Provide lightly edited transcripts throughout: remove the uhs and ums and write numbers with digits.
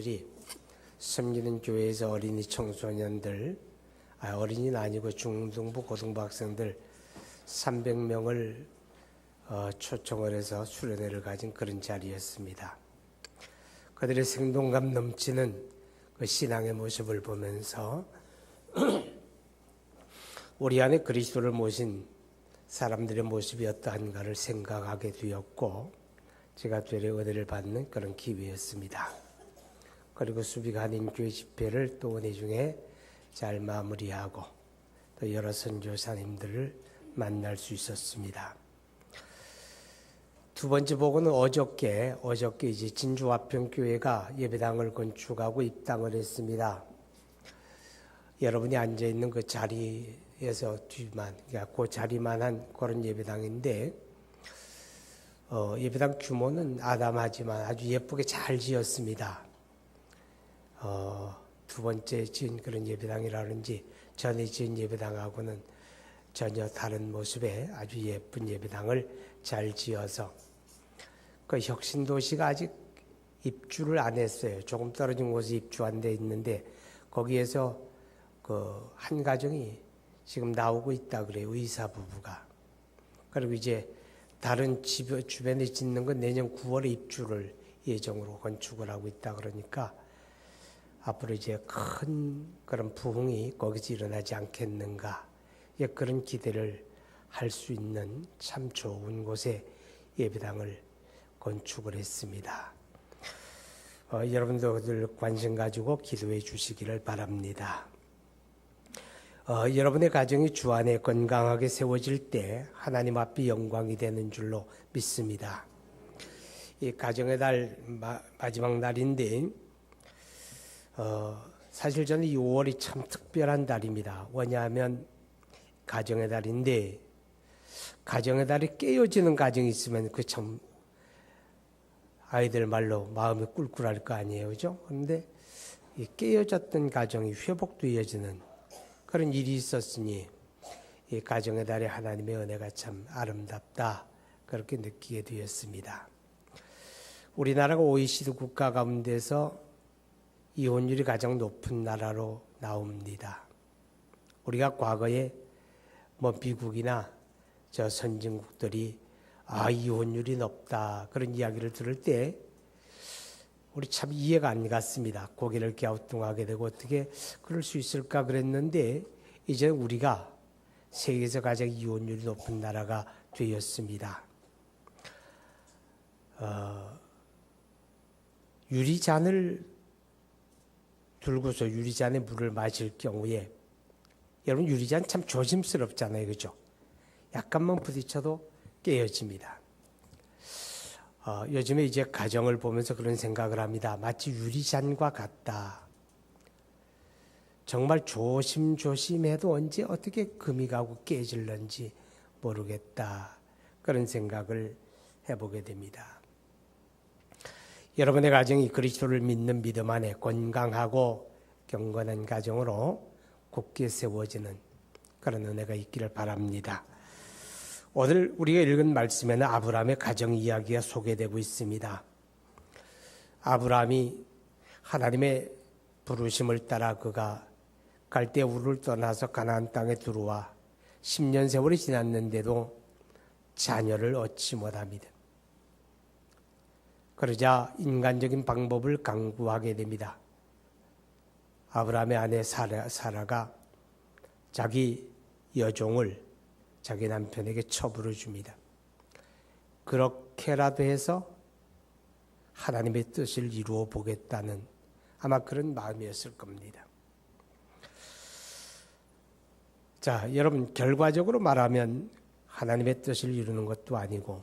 목사님들이 섬기는 교회에서 어린이 청소년들, 어린이는 아니고 중등부 고등부 학생들 300명을 초청을 해서 수련회를 가진 그런 자리였습니다. 그들의 생동감 넘치는 그 신앙의 모습을 보면서 우리 안에 그리스도를 모신 사람들의 모습이 어떠한가를 생각하게 되었고, 제가 되려 은혜를 받는 그런 기회였습니다. 그리고 수비가 한인 교회 집회를 또 은혜 중에 잘 마무리하고 또 여러 선교사님들을 만날 수 있었습니다. 두 번째 보고는 어저께 이제 진주화평교회가 예배당을 건축하고 입당을 했습니다. 여러분이 앉아 있는 그 자리에서 뒤만, 그러니까 그 자리만 한 그런 예배당인데, 예배당 규모는 아담하지만 아주 예쁘게 잘 지었습니다. 두 번째 지은 그런 예배당이라든지 전에 지은 예배당하고는 전혀 다른 모습의 아주 예쁜 예배당을 잘 지어서, 그 혁신도시가 아직 입주를 안 했어요. 조금 떨어진 곳에 입주 안 돼 있는데 거기에서 그 한 가정이 지금 나오고 있다 그래요. 의사 부부가. 그리고 이제 다른 집 주변에 짓는 건 내년 9월에 입주를 예정으로 건축을 하고 있다 그러니까 앞으로 이제 큰 그런 부흥이 거기서 일어나지 않겠는가, 그런 기대를 할 수 있는 참 좋은 곳에 예배당을 건축을 했습니다. 여러분들 관심 가지고 기도해 주시기를 바랍니다. 여러분의 가정이 주 안에 건강하게 세워질 때 하나님 앞이 영광이 되는 줄로 믿습니다. 이 가정의 달 마지막 날인데, 사실 저는 이 5월이 참 특별한 달입니다. 왜냐하면 가정의 달인데, 가정의 달이 깨어지는 가정이 있으면 그 참 아이들 말로 마음이 꿀꿀할 거 아니에요, 그죠? 그런데 이 깨어졌던 가정이 회복되어지는 그런 일이 있었으니 이 가정의 달에 하나님의 은혜가 참 아름답다, 그렇게 느끼게 되었습니다. 우리나라가 OECD 국가 가운데서 이혼율이 가장 높은 나라로 나옵니다. 우리가 과거에 미국이나 저 선진국들이 이혼율이 높다 그런 이야기를 들을 때 우리 참 이해가 안 갔습니다. 고개를 갸우뚱하게 되고 어떻게 그럴 수 있을까 그랬는데, 이제 우리가 세계에서 가장 이혼율이 높은 나라가 되었습니다. 유리잔을 들고서 유리잔에 물을 마실 경우에, 여러분 유리잔 참 조심스럽잖아요, 그죠? 약간만 부딪혀도 깨어집니다. 요즘에 이제 가정을 보면서 그런 생각을 합니다. 마치 유리잔과 같다. 정말 조심조심해도 언제 어떻게 금이 가고 깨질런지 모르겠다, 그런 생각을 해보게 됩니다. 여러분의 가정이 그리스도를 믿는 믿음 안에 건강하고 경건한 가정으로 굳게 세워지는 그런 은혜가 있기를 바랍니다. 오늘 우리가 읽은 말씀에는 아브라함의 가정 이야기가 소개되고 있습니다. 아브라함이 하나님의 부르심을 따라 그가 갈대 우르를 떠나서 가나안 땅에 들어와 10년 세월이 지났는데도 자녀를 얻지 못합니다. 그러자 인간적인 방법을 강구하게 됩니다. 아브라함의 아내 사라가 자기 여종을 자기 남편에게 처부를 줍니다. 그렇게라도 해서 하나님의 뜻을 이루어 보겠다는 아마 그런 마음이었을 겁니다. 자, 여러분, 결과적으로 말하면 하나님의 뜻을 이루는 것도 아니고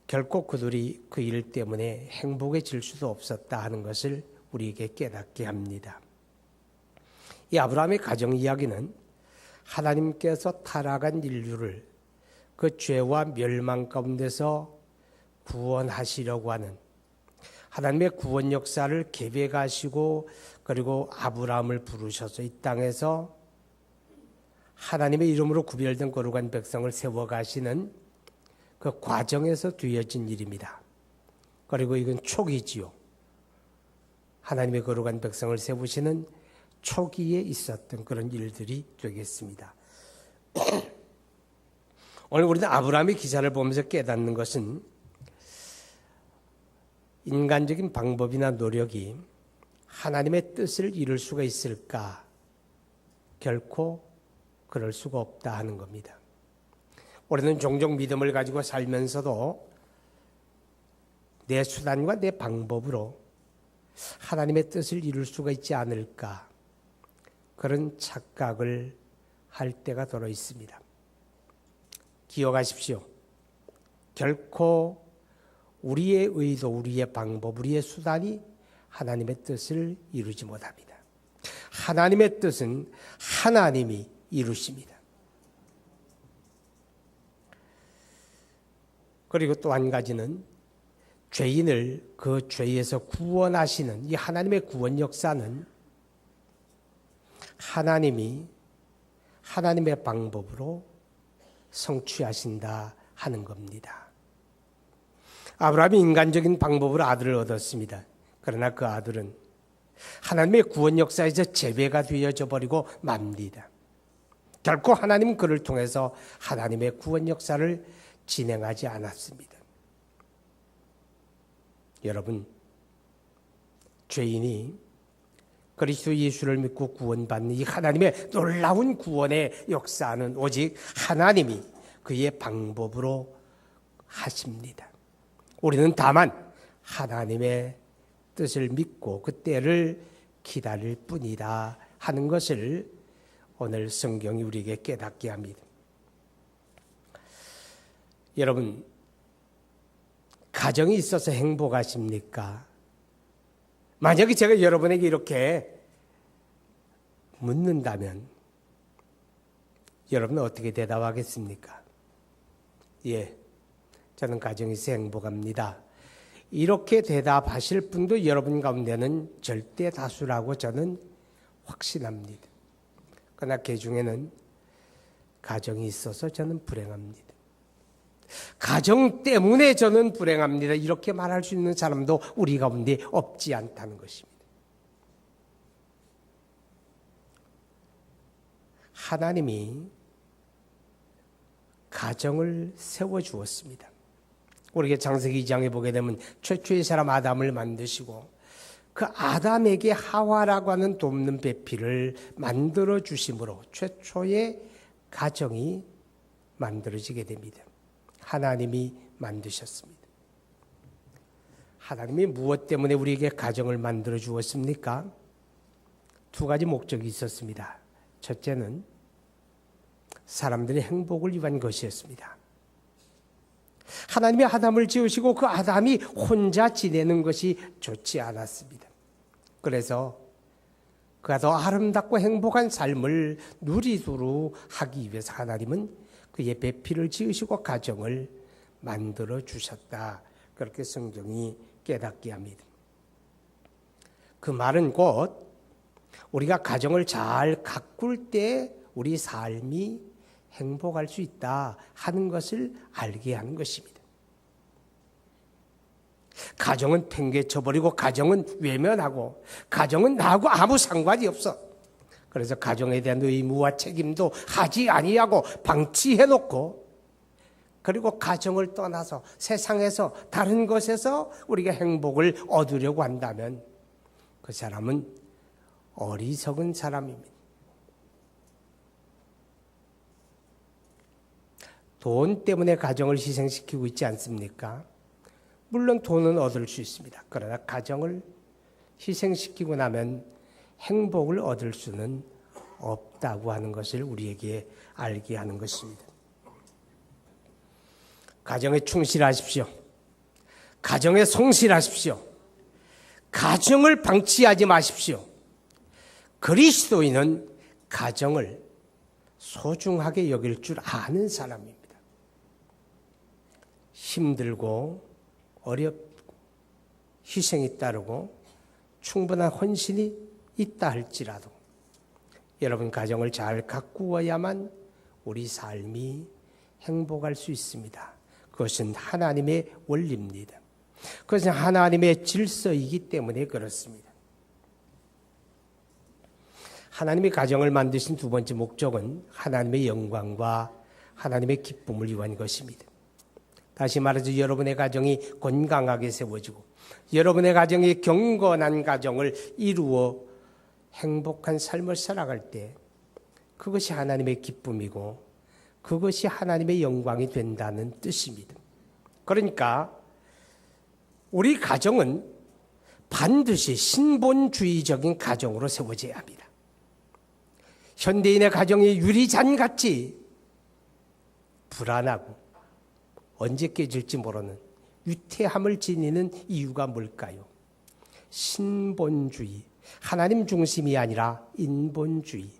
결코 그들이 그 일 때문에 행복해질 수도 없었다 하는 것을 우리에게 깨닫게 합니다. 이 아브라함의 가정 이야기는 하나님께서 타락한 인류를 그 죄와 멸망 가운데서 구원하시려고 하는 하나님의 구원 역사를 계획하시고, 그리고 아브라함을 부르셔서 이 땅에서 하나님의 이름으로 구별된 거룩한 백성을 세워가시는 그 과정에서 되어진 일입니다. 그리고 이건 촉이지요. 하나님의 거룩한 백성을 세우시는 초기에 있었던 그런 일들이 되겠습니다. 오늘 우리는 아브라함의 기사를 보면서 깨닫는 것은 인간적인 방법이나 노력이 하나님의 뜻을 이룰 수가 있을까? 결코 그럴 수가 없다 하는 겁니다. 우리는 종종 믿음을 가지고 살면서도 내 수단과 내 방법으로 하나님의 뜻을 이룰 수가 있지 않을까? 그런 착각을 할 때가 더러 있습니다. 기억하십시오. 결코 우리의 의도, 우리의 방법, 우리의 수단이 하나님의 뜻을 이루지 못합니다. 하나님의 뜻은 하나님이 이루십니다. 그리고 또 한 가지는 죄인을 그 죄에서 구원하시는 이 하나님의 구원 역사는 하나님이 하나님의 방법으로 성취하신다 하는 겁니다. 아브라함이 인간적인 방법으로 아들을 얻었습니다. 그러나 그 아들은 하나님의 구원 역사에서 제외가 되어져 버리고 맙니다. 결코 하나님은 그를 통해서 하나님의 구원 역사를 진행하지 않았습니다. 여러분, 죄인이 그리스도 예수를 믿고 구원받는 이 하나님의 놀라운 구원의 역사는 오직 하나님이 그의 방법으로 하십니다. 우리는 다만 하나님의 뜻을 믿고 그 때를 기다릴 뿐이다 하는 것을 오늘 성경이 우리에게 깨닫게 합니다. 여러분, 가정이 있어서 행복하십니까? 만약에 제가 여러분에게 이렇게 묻는다면 여러분은 어떻게 대답하겠습니까? 예, 저는 가정이 있어 행복합니다. 이렇게 대답하실 분도 여러분 가운데는 절대 다수라고 저는 확신합니다. 그러나 그 중에는 가정이 있어서 저는 불행합니다. 가정 때문에 저는 불행합니다. 이렇게 말할 수 있는 사람도 우리 가운데 없지 않다는 것입니다. 하나님이 가정을 세워주었습니다. 우리가 창세기 2장에 보게 되면 최초의 사람 아담을 만드시고 그 아담에게 하와라고 하는 돕는 배필을 만들어 주심으로 최초의 가정이 만들어지게 됩니다. 하나님이 만드셨습니다. 하나님이 무엇 때문에 우리에게 가정을 만들어 주었습니까? 두 가지 목적이 있었습니다. 첫째는 사람들의 행복을 위한 것이었습니다. 하나님이 아담을 지으시고 그 아담이 혼자 지내는 것이 좋지 않았습니다. 그래서 그가 더 아름답고 행복한 삶을 누리도록 하기 위해서 하나님은 그의 배필을 지으시고 가정을 만들어 주셨다. 그렇게 성경이 깨닫게 합니다. 그 말은 곧 우리가 가정을 잘 가꿀 때 우리 삶이 행복할 수 있다 하는 것을 알게 하는 것입니다. 가정은 팽개쳐버리고 가정은 외면하고 가정은 나하고 아무 상관이 없어. 그래서 가정에 대한 의무와 책임도 하지 아니하고 방치해놓고 그리고 가정을 떠나서 세상에서 다른 것에서 우리가 행복을 얻으려고 한다면 그 사람은 어리석은 사람입니다. 돈 때문에 가정을 희생시키고 있지 않습니까? 물론 돈은 얻을 수 있습니다. 그러나 가정을 희생시키고 나면 행복을 얻을 수는 없다고 하는 것을 우리에게 알게 하는 것입니다. 가정에 충실하십시오. 가정에 성실하십시오. 가정을 방치하지 마십시오. 그리스도인은 가정을 소중하게 여길 줄 아는 사람입니다. 힘들고 어렵고 희생이 따르고 충분한 헌신이 있다 할지라도 여러분 가정을 잘 가꾸어야만 우리 삶이 행복할 수 있습니다. 그것은 하나님의 원리입니다. 그것은 하나님의 질서이기 때문에 그렇습니다. 하나님이 가정을 만드신 두 번째 목적은 하나님의 영광과 하나님의 기쁨을 위한 것입니다. 다시 말해서 여러분의 가정이 건강하게 세워지고 여러분의 가정이 경건한 가정을 이루어 행복한 삶을 살아갈 때 그것이 하나님의 기쁨이고 그것이 하나님의 영광이 된다는 뜻입니다. 그러니까 우리 가정은 반드시 신본주의적인 가정으로 세워져야 합니다. 현대인의 가정이 유리잔같이 불안하고 언제 깨질지 모르는 위태함을 지니는 이유가 뭘까요? 신본주의, 하나님 중심이 아니라 인본주의,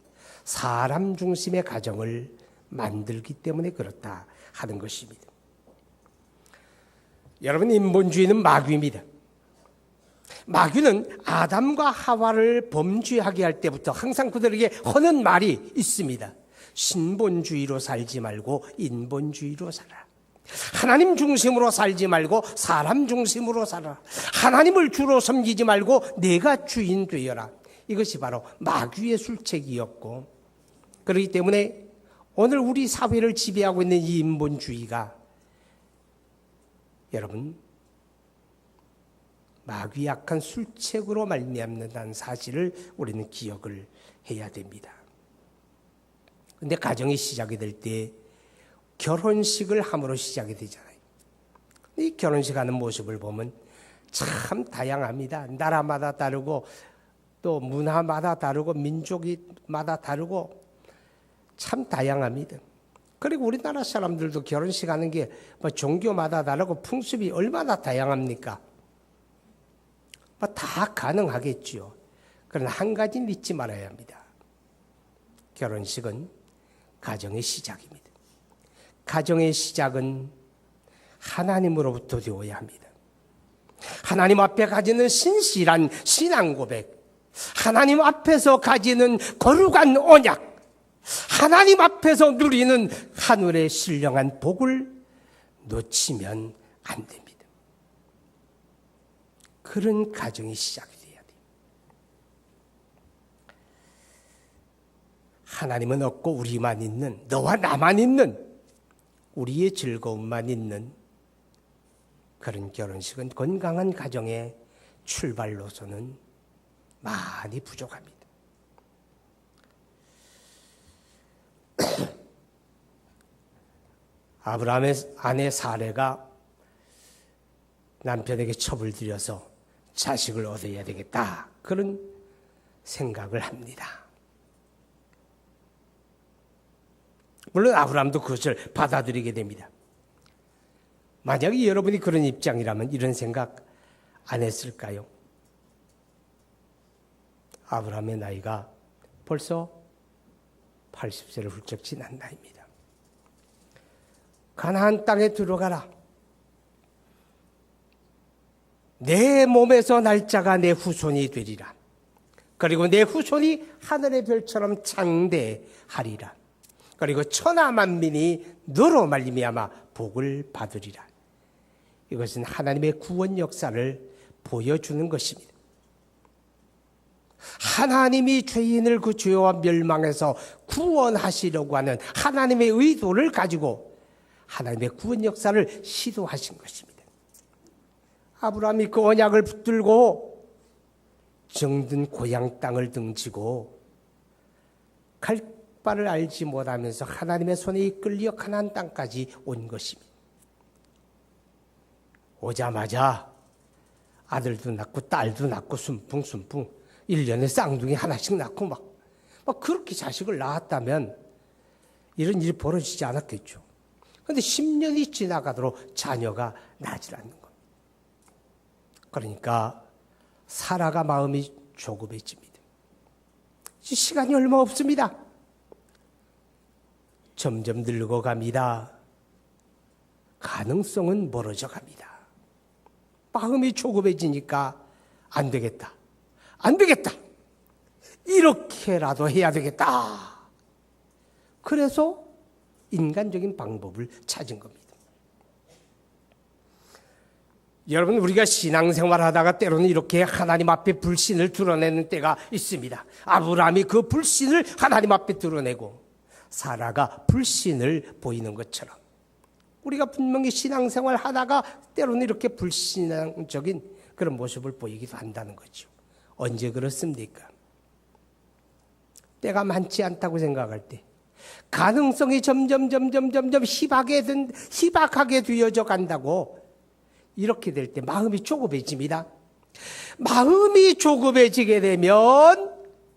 사람 중심의 가정을 만들기 때문에 그렇다 하는 것입니다. 여러분, 인본주의는 마귀입니다. 마귀는 아담과 하와를 범죄하게 할 때부터 항상 그들에게 하는 말이 있습니다. 신본주의로 살지 말고 인본주의로 살아. 하나님 중심으로 살지 말고 사람 중심으로 살아. 하나님을 주로 섬기지 말고 내가 주인 되어라. 이것이 바로 마귀의 술책이었고, 그렇기 때문에 오늘 우리 사회를 지배하고 있는 이 인본주의가 여러분 마귀의 악한 술책으로 말미암는다는 사실을 우리는 기억을 해야 됩니다. 그런데 가정이 시작이 될 때 결혼식을 함으로 시작이 되잖아요. 이 결혼식 하는 모습을 보면 참 다양합니다. 나라마다 다르고 또 문화마다 다르고 민족마다 다르고 참 다양합니다. 그리고 우리나라 사람들도 결혼식 하는 게 뭐 종교마다 다르고 풍습이 얼마나 다양합니까? 뭐 다 가능하겠지요. 그러나 한 가지는 잊지 말아야 합니다. 결혼식은 가정의 시작입니다. 가정의 시작은 하나님으로부터 되어야 합니다. 하나님 앞에 가지는 신실한 신앙 고백, 하나님 앞에서 가지는 거룩한 언약, 하나님 앞에서 누리는 하늘의 신령한 복을 놓치면 안 됩니다. 그런 가정이 시작이 돼야 돼요. 하나님은 없고 우리만 있는, 너와 나만 있는, 우리의 즐거움만 있는 그런 결혼식은 건강한 가정의 출발로서는 많이 부족합니다. 아브라함의 아내 사레가 남편에게 첩을 들여서 자식을 얻어야 되겠다, 그런 생각을 합니다. 물론 아브라함도 그것을 받아들이게 됩니다. 만약에 여러분이 그런 입장이라면 이런 생각 안 했을까요? 아브라함의 나이가 벌써 80세를 훌쩍 지난 나이입니다. 가나안 땅에 들어가라. 내 몸에서 날짜가 내 후손이 되리라. 그리고 내 후손이 하늘의 별처럼 창대하리라. 그리고 천하 만민이 너로 말미암아 복을 받으리라. 이것은 하나님의 구원 역사를 보여주는 것입니다. 하나님이 죄인을 그 죄와 멸망에서 구원하시려고 하는 하나님의 의도를 가지고 하나님의 구원 역사를 시도하신 것입니다. 아브라함이 그 언약을 붙들고 정든 고향 땅을 등지고 갈 바를 알지 못하면서 하나님의 손에 이끌려 가나안 땅까지 온 것입니다. 오자마자 아들도 낳고 딸도 낳고 순풍순풍 1년에 쌍둥이 하나씩 낳고 막 그렇게 자식을 낳았다면 이런 일이 벌어지지 않았겠죠. 그런데 10년이 지나가도록 자녀가 나질 않는 겁니다. 그러니까 사라가 마음이 조급해집니다. 시간이 얼마 없습니다. 점점 늙어갑니다. 가능성은 멀어져 갑니다. 마음이 조급해지니까 안 되겠다. 안 되겠다. 이렇게라도 해야 되겠다. 그래서 인간적인 방법을 찾은 겁니다. 여러분, 우리가 신앙생활 하다가 때로는 이렇게 하나님 앞에 불신을 드러내는 때가 있습니다. 아브라함이 그 불신을 하나님 앞에 드러내고 사라가 불신을 보이는 것처럼 우리가 분명히 신앙생활 하다가 때로는 이렇게 불신앙적인 그런 모습을 보이기도 한다는 거죠. 언제 그렇습니까? 때가 많지 않다고 생각할 때, 가능성이 점점 희박하게 되어져 간다고 이렇게 될 때 마음이 조급해집니다. 마음이 조급해지게 되면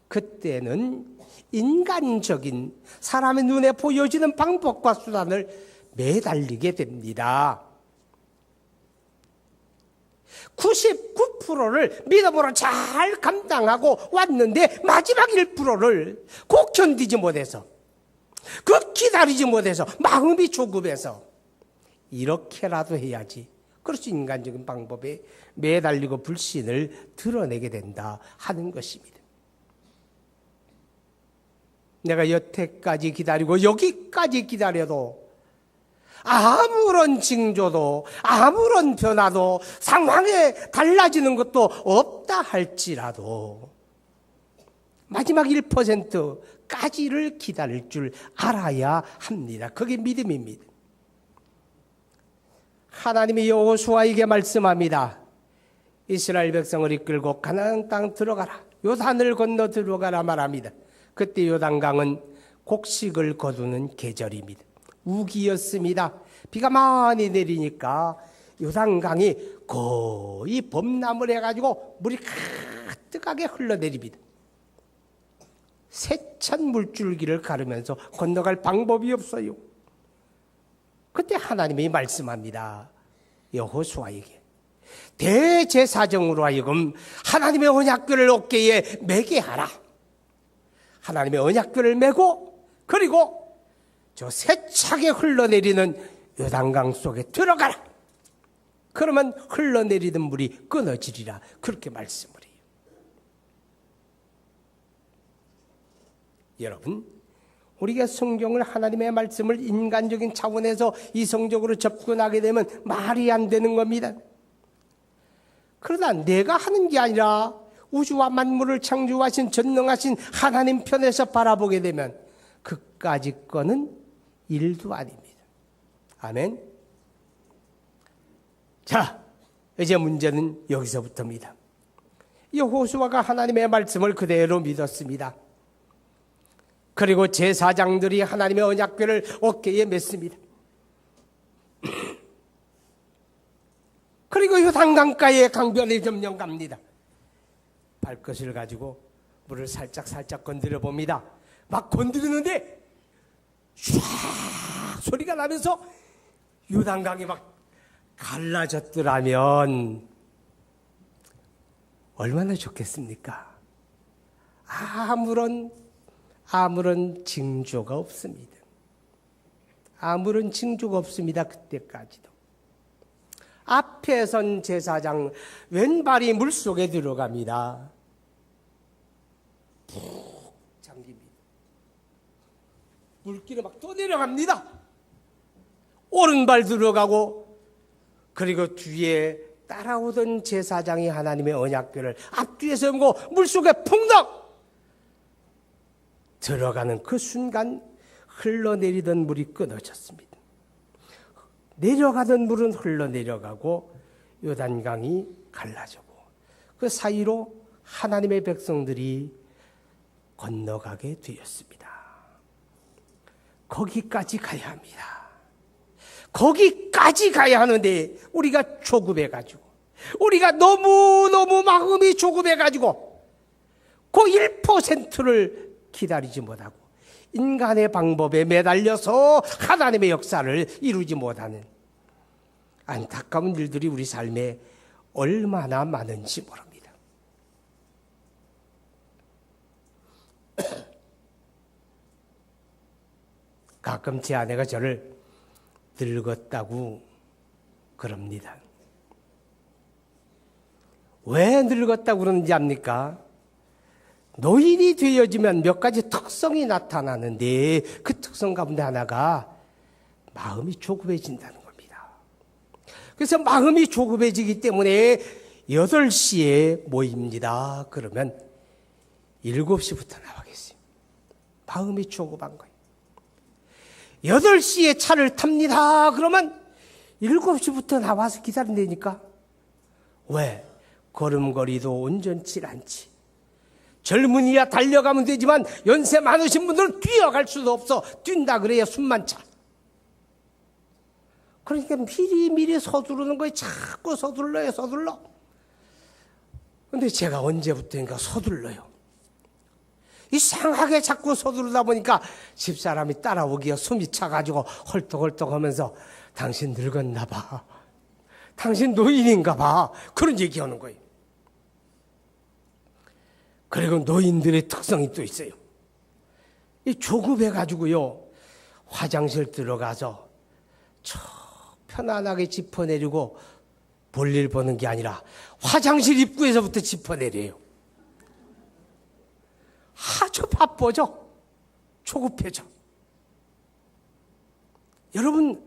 그때는 인간적인 사람의 눈에 보여지는 방법과 수단을 매달리게 됩니다. 99%를 믿음으로 잘 감당하고 왔는데 마지막 1%를 꼭 견디지 못해서, 그 기다리지 못해서, 마음이 조급해서 이렇게라도 해야지, 그렇지 인간적인 방법에 매달리고 불신을 드러내게 된다 하는 것입니다. 내가 여태까지 기다리고 여기까지 기다려도 아무런 징조도 아무런 변화도 상황에 달라지는 것도 없다 할지라도 마지막 1%까지를 기다릴 줄 알아야 합니다. 그게 믿음입니다. 하나님이 여호수아에게 말씀합니다. 이스라엘 백성을 이끌고 가나안 땅 들어가라, 요단을 건너 들어가라 말합니다. 그때 요단강은 곡식을 거두는 계절입니다. 우기였습니다. 비가 많이 내리니까 요단강이 거의 범람을 해가지고 물이 가득하게 흘러내립니다. 세찬 물줄기를 가르면서 건너갈 방법이 없어요. 그때 하나님이 말씀합니다. 여호수아에게 대제사장으로 하여금 하나님의 언약궤를 어깨에 매게 하라. 하나님의 언약궤를 메고, 그리고 저 세차게 흘러내리는 요단강 속에 들어가라. 그러면 흘러내리는 물이 끊어지리라. 그렇게 말씀을 해요. 여러분, 우리가 성경을, 하나님의 말씀을 인간적인 차원에서 이성적으로 접근하게 되면 말이 안 되는 겁니다. 그러나 내가 하는 게 아니라 우주와 만물을 창조하신 전능하신 하나님 편에서 바라보게 되면 그까지 거는 일도 아닙니다. 아멘. 자, 이제 문제는 여기서부터입니다. 여호수아가 하나님의 말씀을 그대로 믿었습니다. 그리고 제사장들이 하나님의 언약궤를 어깨에 맸습니다. 그리고 요단강가에 강변이 점령 갑니다. 발끝을 가지고 물을 살짝 건드려 봅니다. 막 건드리는데 촤악 소리가 나면서 요단강이 막 갈라졌더라면 얼마나 좋겠습니까? 아무런 징조가 없습니다. 아무런 징조가 없습니다. 그때까지도. 앞에 선 제사장 왼발이 물속에 들어갑니다. 푹 잠깁니다. 물길에 막 또 내려갑니다. 오른발 들어가고, 그리고 뒤에 따라오던 제사장이 하나님의 언약궤를 앞뒤에 세우고 물속에 푹 들어가는 그 순간 흘러내리던 물이 끊어졌습니다. 내려가던 물은 흘러내려가고 요단강이 갈라지고 그 사이로 하나님의 백성들이 건너가게 되었습니다. 거기까지 가야 합니다. 거기까지 가야 하는데 우리가 조급해가지고, 우리가 너무 마음이 조급해가지고 그 1%를 기다리지 못하고 인간의 방법에 매달려서 하나님의 역사를 이루지 못하는 안타까운 일들이 우리 삶에 얼마나 많은지 모릅니다. 가끔 제 아내가 저를 늙었다고 그럽니다. 왜 늙었다고 그러는지 압니까? 노인이 되어지면 몇 가지 특성이 나타나는데 그 특성 가운데 하나가 마음이 조급해진다는 겁니다. 그래서 마음이 조급해지기 때문에 8시에 모입니다. 그러면 7시부터 나가겠어요. 마음이 조급한 거예요. 8시에 차를 탑니다. 그러면 7시부터 나와서 기다린다니까. 왜? 걸음걸이도 온전치 않지. 젊은이야 달려가면 되지만 연세 많으신 분들은 뛰어갈 수도 없어. 뛴다 그래야 숨만 차. 그러니까 미리 서두르는 거예요. 자꾸 서둘러. 근데 제가 언제부터인가 서둘러요. 이상하게 자꾸 서두르다 보니까 집사람이 따라오기가 숨이 차가지고 헐떡헐떡 하면서 당신 늙었나 봐. 당신 노인인가 봐. 그런 얘기하는 거예요. 그리고 노인들의 특성이 또 있어요. 이 조급해가지고요. 화장실 들어가서 편안하게 짚어내리고 볼일 보는 게 아니라 화장실 입구에서부터 짚어내려요. 아주 바빠져. 조급해져. 여러분,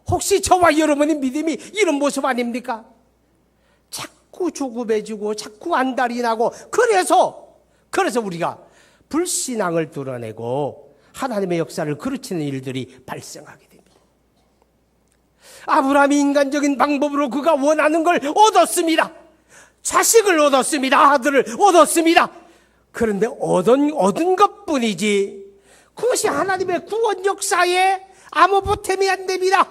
혹시 저와 여러분의 믿음이 이런 모습 아닙니까? 자꾸 조급해지고 자꾸 안달이 나고 그래서 우리가 불신앙을 드러내고 하나님의 역사를 그르치는 일들이 발생하게 됩니다. 아브라함이 인간적인 방법으로 그가 원하는 걸 얻었습니다. 자식을 얻었습니다. 아들을 얻었습니다. 그런데 얻은 것뿐이지 그것이 하나님의 구원 역사에 아무 보탬이 안 됩니다.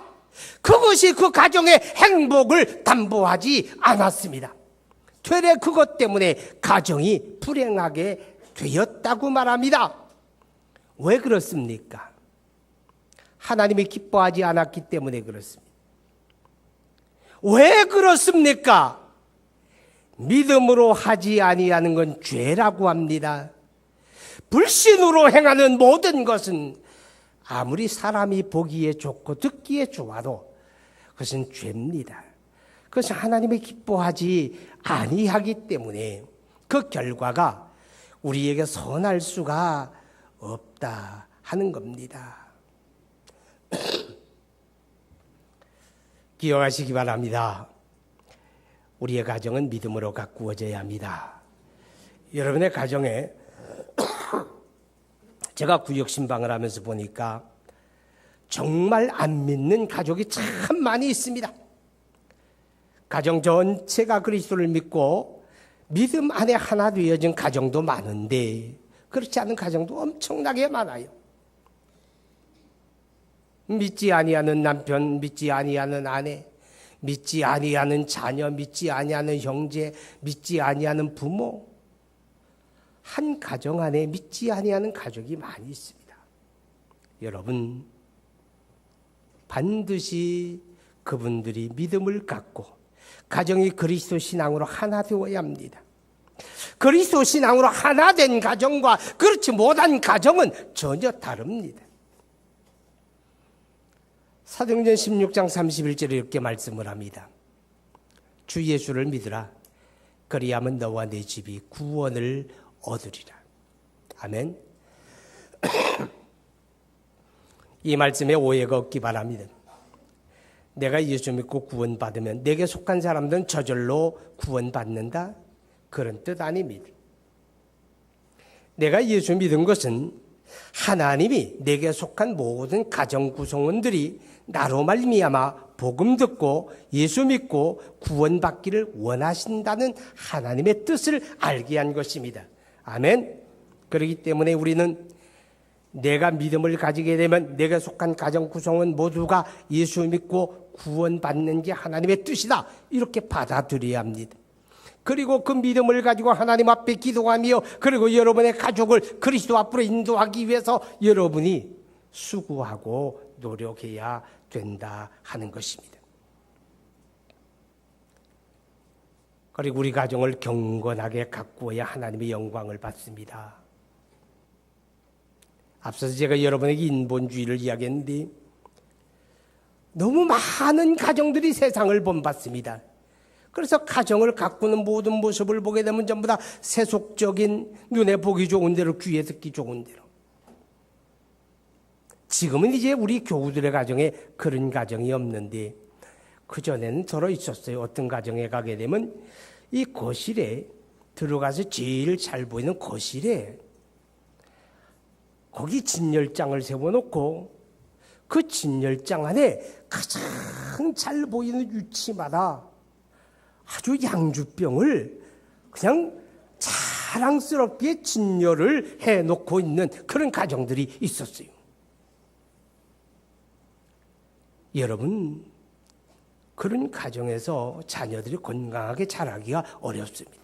그것이 그 가정의 행복을 담보하지 않았습니다. 되레 그것 때문에 가정이 불행하게 되었다고 말합니다. 왜 그렇습니까? 하나님이 기뻐하지 않았기 때문에 그렇습니다. 왜 그렇습니까? 믿음으로 하지 아니하는 건 죄라고 합니다. 불신으로 행하는 모든 것은 아무리 사람이 보기에 좋고 듣기에 좋아도 그것은 죄입니다. 그것은 하나님이 기뻐하지 아니하기 때문에 그 결과가 우리에게 선할 수가 없다 하는 겁니다. 기억하시기 바랍니다. 우리의 가정은 믿음으로 가꾸어져야 합니다. 여러분의 가정에 제가 구역신방을 하면서 보니까 정말 안 믿는 가족이 참 많이 있습니다. 가정 전체가 그리스도를 믿고 믿음 안에 하나 되어진 가정도 많은데 그렇지 않은 가정도 엄청나게 많아요. 믿지 아니하는 남편, 믿지 아니하는 아내, 믿지 아니하는 자녀, 믿지 아니하는 형제, 믿지 아니하는 부모, 한 가정 안에 믿지 아니하는 가족이 많이 있습니다. 여러분, 반드시 그분들이 믿음을 갖고 가정이 그리스도 신앙으로 하나 되어야 합니다. 그리스도 신앙으로 하나 된 가정과 그렇지 못한 가정은 전혀 다릅니다. 사도행전 16장 31절에 이렇게 말씀을 합니다. 주 예수를 믿으라. 그리하면 너와 네 집이 구원을 얻으리라. 아멘. 이 말씀에 오해가 없기 바랍니다. 내가 예수 믿고 구원받으면 내게 속한 사람들은 저절로 구원받는다? 그런 뜻 아닙니다. 내가 예수 믿은 것은 하나님이 내게 속한 모든 가정 구성원들이 나로 말미암아 복음 듣고 예수 믿고 구원받기를 원하신다는 하나님의 뜻을 알게 한 것입니다. 아멘. 그렇기 때문에 우리는 내가 믿음을 가지게 되면 내게 속한 가정 구성원 모두가 예수 믿고 구원받는 게 하나님의 뜻이다. 이렇게 받아들여야 합니다. 그리고 그 믿음을 가지고 하나님 앞에 기도하며 그리고 여러분의 가족을 그리스도 앞으로 인도하기 위해서 여러분이 수고하고 노력해야 된다 하는 것입니다. 그리고 우리 가정을 경건하게 가꾸어야 하나님의 영광을 받습니다. 앞서서 제가 여러분에게 인본주의를 이야기했는데 너무 많은 가정들이 세상을 본받습니다. 그래서 가정을 가꾸는 모든 모습을 보게 되면 전부 다 세속적인 눈에 보기 좋은 대로 귀에 듣기 좋은 대로. 지금은 이제 우리 교우들의 가정에 그런 가정이 없는데 그전에는 들어 있었어요. 어떤 가정에 가게 되면 이 거실에 들어가서 제일 잘 보이는 거실에 거기 진열장을 세워놓고 그 진열장 안에 가장 잘 보이는 위치마다 아주 양주병을 그냥 자랑스럽게 진열을 해놓고 있는 그런 가정들이 있었어요. 여러분, 그런 가정에서 자녀들이 건강하게 자라기가 어렵습니다.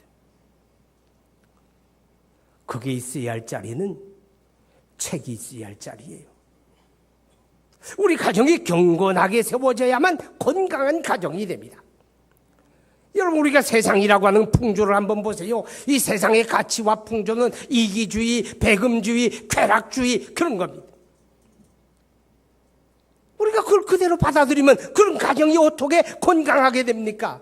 그게 있어야 할 자리는 책이 있어야 할 자리예요. 우리 가정이 경건하게 세워져야만 건강한 가정이 됩니다. 여러분, 우리가 세상이라고 하는 풍조를 한번 보세요. 이 세상의 가치와 풍조는 이기주의, 배금주의, 쾌락주의 그런 겁니다. 우리가 그걸 그대로 받아들이면 그런 가정이 어떻게 건강하게 됩니까?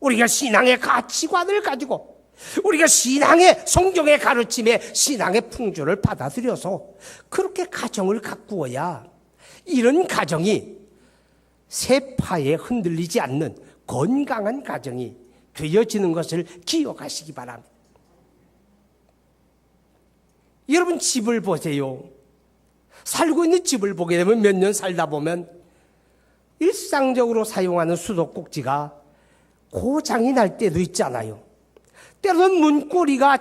우리가 신앙의 가치관을 가지고 우리가 신앙의 성경의 가르침에 신앙의 풍조를 받아들여서 그렇게 가정을 가꾸어야 이런 가정이 세파에 흔들리지 않는 건강한 가정이 되어지는 것을 기억하시기 바랍니다. 여러분, 집을 보세요. 살고 있는 집을 보게 되면 몇 년 살다 보면 일상적으로 사용하는 수도꼭지가 고장이 날 때도 있잖아요. 때로는 문고리가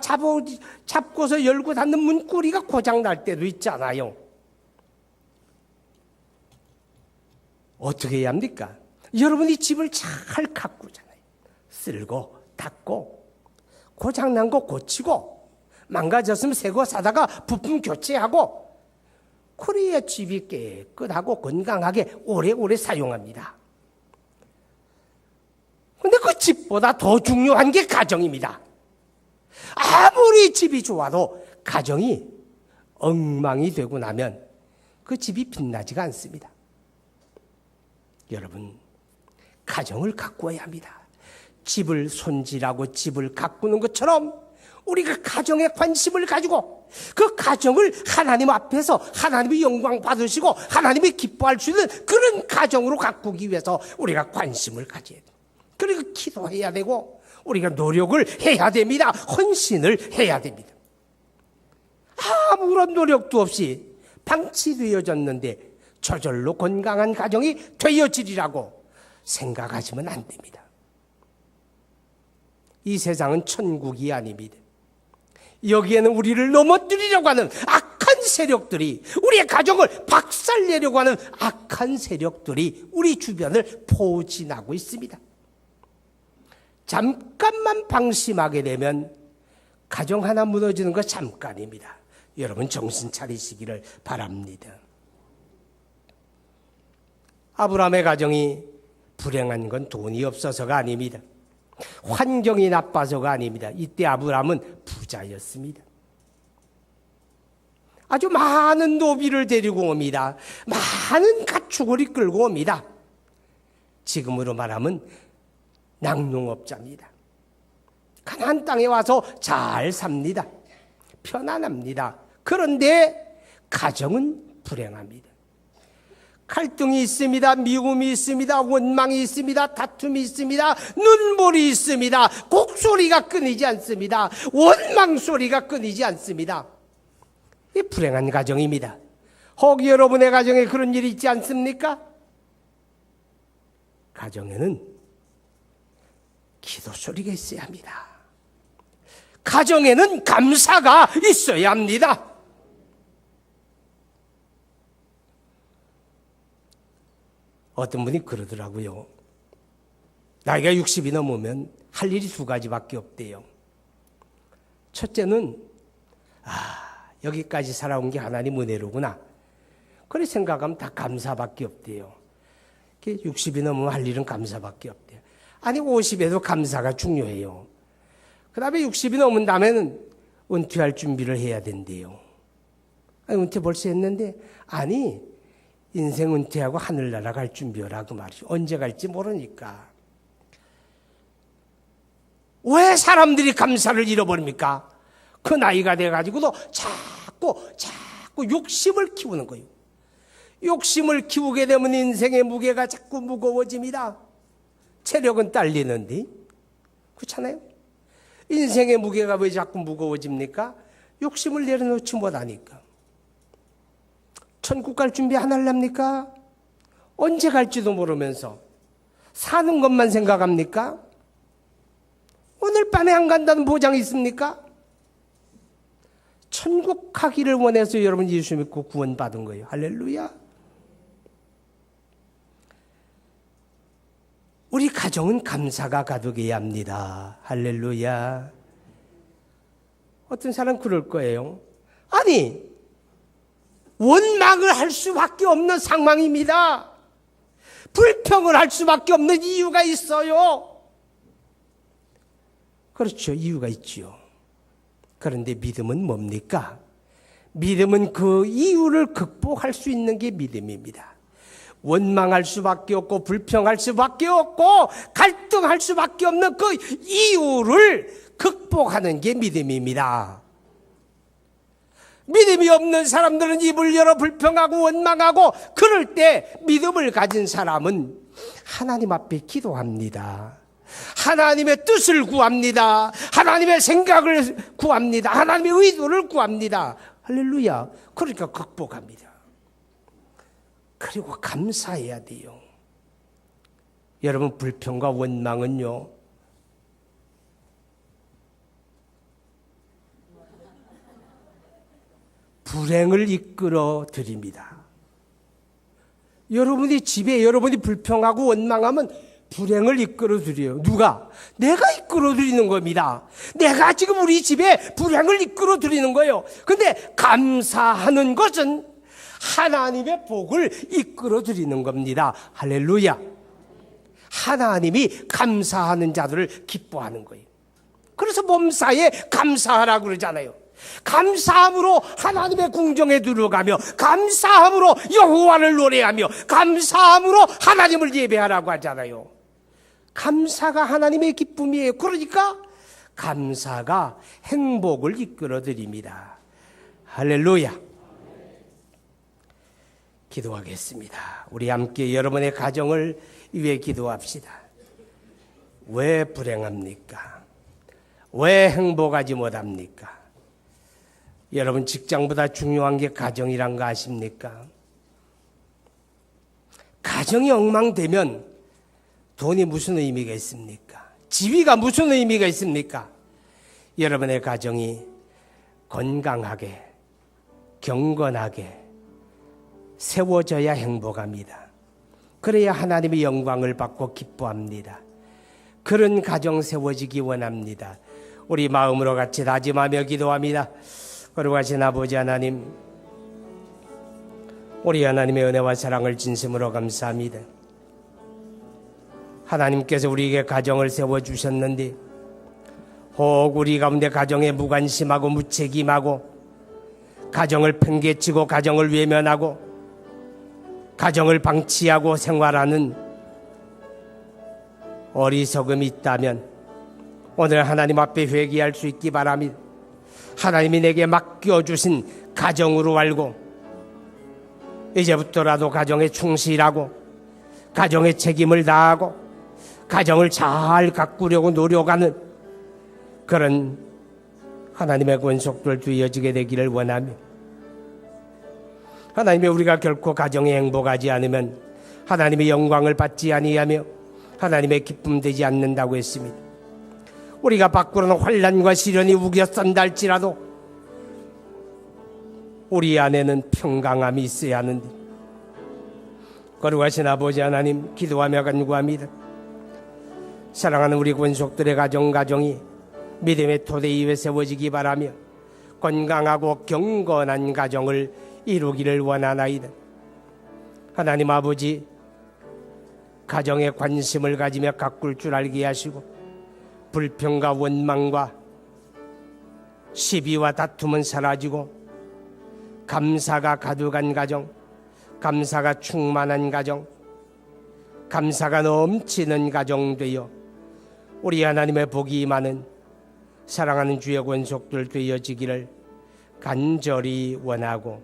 잡고서 열고 닫는 문고리가 고장 날 때도 있잖아요. 어떻게 해야 합니까? 여러분이 집을 잘 가꾸잖아요. 쓸고 닦고 고장난 거 고치고 망가졌으면 새 거 사다가 부품 교체하고 그래야 집이 깨끗하고 건강하게 오래오래 사용합니다. 그런데 그 집보다 더 중요한 게 가정입니다. 아무리 집이 좋아도 가정이 엉망이 되고 나면 그 집이 빛나지가 않습니다. 여러분, 가정을 가꾸어야 합니다. 집을 손질하고 집을 가꾸는 것처럼 우리가 가정에 관심을 가지고 그 가정을 하나님 앞에서 하나님의 영광 받으시고 하나님이 기뻐할 수 있는 그런 가정으로 가꾸기 위해서 우리가 관심을 가져야 돼요. 그리고 기도해야 되고 우리가 노력을 해야 됩니다. 헌신을 해야 됩니다. 아무런 노력도 없이 방치되어졌는데 저절로 건강한 가정이 되어지리라고 생각하시면 안 됩니다. 이 세상은 천국이 아닙니다. 여기에는 우리를 넘어뜨리려고 하는 악한 세력들이, 우리의 가정을 박살내려고 하는 악한 세력들이 우리 주변을 포진하고 있습니다. 잠깐만 방심하게 되면 가정 하나 무너지는 거 잠깐입니다. 여러분, 정신 차리시기를 바랍니다. 아브라함의 가정이 불행한 건 돈이 없어서가 아닙니다. 환경이 나빠서가 아닙니다. 이때 아브라함은 부자였습니다. 아주 많은 노비를 데리고 옵니다. 많은 가축을 이끌고 옵니다. 지금으로 말하면 낙농업자입니다. 가나안 땅에 와서 잘 삽니다. 편안합니다. 그런데 가정은 불행합니다. 갈등이 있습니다. 미움이 있습니다. 원망이 있습니다. 다툼이 있습니다. 눈물이 있습니다. 곡소리가 끊이지 않습니다. 원망 소리가 끊이지 않습니다. 이 불행한 가정입니다. 혹 여러분의 가정에 그런 일이 있지 않습니까? 가정에는 기도 소리가 있어야 합니다. 가정에는 감사가 있어야 합니다. 어떤 분이 그러더라고요. 나이가 60이 넘으면 할 일이 두 가지밖에 없대요. 첫째는 여기까지 살아온 게 하나님 은혜로구나. 그래 생각하면 다 감사밖에 없대요. 60이 넘으면 할 일은 감사밖에 없대요. 아니 50에도 감사가 중요해요. 그 다음에 60이 넘은 다음에는 은퇴할 준비를 해야 된대요. 아니 은퇴 벌써 했는데 아니 인생 은퇴하고 하늘나라 갈 준비하라 그 말이죠. 언제 갈지 모르니까. 왜 사람들이 감사를 잃어버립니까? 그 나이가 돼가지고도 자꾸 욕심을 키우는 거예요. 욕심을 키우게 되면 인생의 무게가 자꾸 무거워집니다. 체력은 딸리는데 그렇잖아요. 인생의 무게가 왜 자꾸 무거워집니까? 욕심을 내려놓지 못하니까. 천국 갈 준비 안 하렵니까? 언제 갈지도 모르면서 사는 것만 생각합니까? 오늘 밤에 안 간다는 보장이 있습니까? 천국 가기를 원해서 여러분 예수 믿고 구원받은 거예요. 할렐루야. 우리 가정은 감사가 가득해야 합니다. 할렐루야. 어떤 사람 그럴 거예요. 아니, 원망을 할 수밖에 없는 상황입니다. 불평을 할 수밖에 없는 이유가 있어요. 그렇죠. 이유가 있지요. 그런데 믿음은 뭡니까? 믿음은 그 이유를 극복할 수 있는 게 믿음입니다. 원망할 수밖에 없고 불평할 수밖에 없고 갈등할 수밖에 없는 그 이유를 극복하는 게 믿음입니다. 믿음이 없는 사람들은 입을 열어 불평하고 원망하고 그럴 때 믿음을 가진 사람은 하나님 앞에 기도합니다. 하나님의 뜻을 구합니다. 하나님의 생각을 구합니다. 하나님의 의도를 구합니다. 할렐루야. 그러니까 극복합니다. 그리고 감사해야 돼요. 여러분, 불평과 원망은요, 불행을 이끌어 드립니다. 여러분이 집에 여러분이 불평하고 원망하면 불행을 이끌어 드려요. 누가? 내가 이끌어 드리는 겁니다. 내가 지금 우리 집에 불행을 이끌어 드리는 거예요. 근데 감사하는 것은 하나님의 복을 이끌어 드리는 겁니다. 할렐루야. 하나님이 감사하는 자들을 기뻐하는 거예요. 그래서 범사에 감사하라고 그러잖아요. 감사함으로 하나님의 궁정에 들어가며 감사함으로 여호와를 노래하며 감사함으로 하나님을 예배하라고 하잖아요. 감사가 하나님의 기쁨이에요. 그러니까 감사가 행복을 이끌어 드립니다. 할렐루야. 기도하겠습니다. 우리 함께 여러분의 가정을 위해 기도합시다. 왜 불행합니까? 왜 행복하지 못합니까? 여러분, 직장보다 중요한 게 가정이란 거 아십니까? 가정이 엉망되면 돈이 무슨 의미가 있습니까? 지위가 무슨 의미가 있습니까? 여러분의 가정이 건강하게, 경건하게 세워져야 행복합니다. 그래야 하나님의 영광을 받고 기뻐합니다. 그런 가정 세워지기 원합니다. 우리 마음으로 같이 다짐하며 기도합니다. 거룩하신 아버지 하나님, 우리 하나님의 은혜와 사랑을 진심으로 감사합니다. 하나님께서 우리에게 가정을 세워주셨는데 혹 우리 가운데 가정에 무관심하고 무책임하고 가정을 팽개치고 가정을 외면하고 가정을 방치하고 생활하는 어리석음이 있다면 오늘 하나님 앞에 회개할 수 있기 바랍니다. 하나님이 내게 맡겨주신 가정으로 알고 이제부터라도 가정에 충실하고 가정의 책임을 다하고 가정을 잘 가꾸려고 노력하는 그런 하나님의 권속들 되어지게 되기를 원하며, 하나님의 우리가 결코 가정에 행복하지 않으면 하나님의 영광을 받지 아니하며 하나님의 기쁨 되지 않는다고 했습니다. 우리가 밖으로는 환난과 시련이 우겨싼다 할지라도 우리 안에는 평강함이 있어야 하는데, 거룩하신 아버지 하나님, 기도하며 간구합니다. 사랑하는 우리 권속들의 가정이 믿음의 토대 위에 세워지기 바라며 건강하고 경건한 가정을 이루기를 원하나이다. 하나님 아버지, 가정에 관심을 가지며 가꿀 줄 알게 하시고 불평과 원망과 시비와 다툼은 사라지고 감사가 가득한 가정, 감사가 충만한 가정, 감사가 넘치는 가정 되어 우리 하나님의 복이 임하는 사랑하는 주의 권속들 되어지기를 간절히 원하고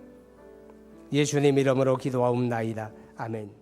예수님 이름으로 기도하옵나이다. 아멘.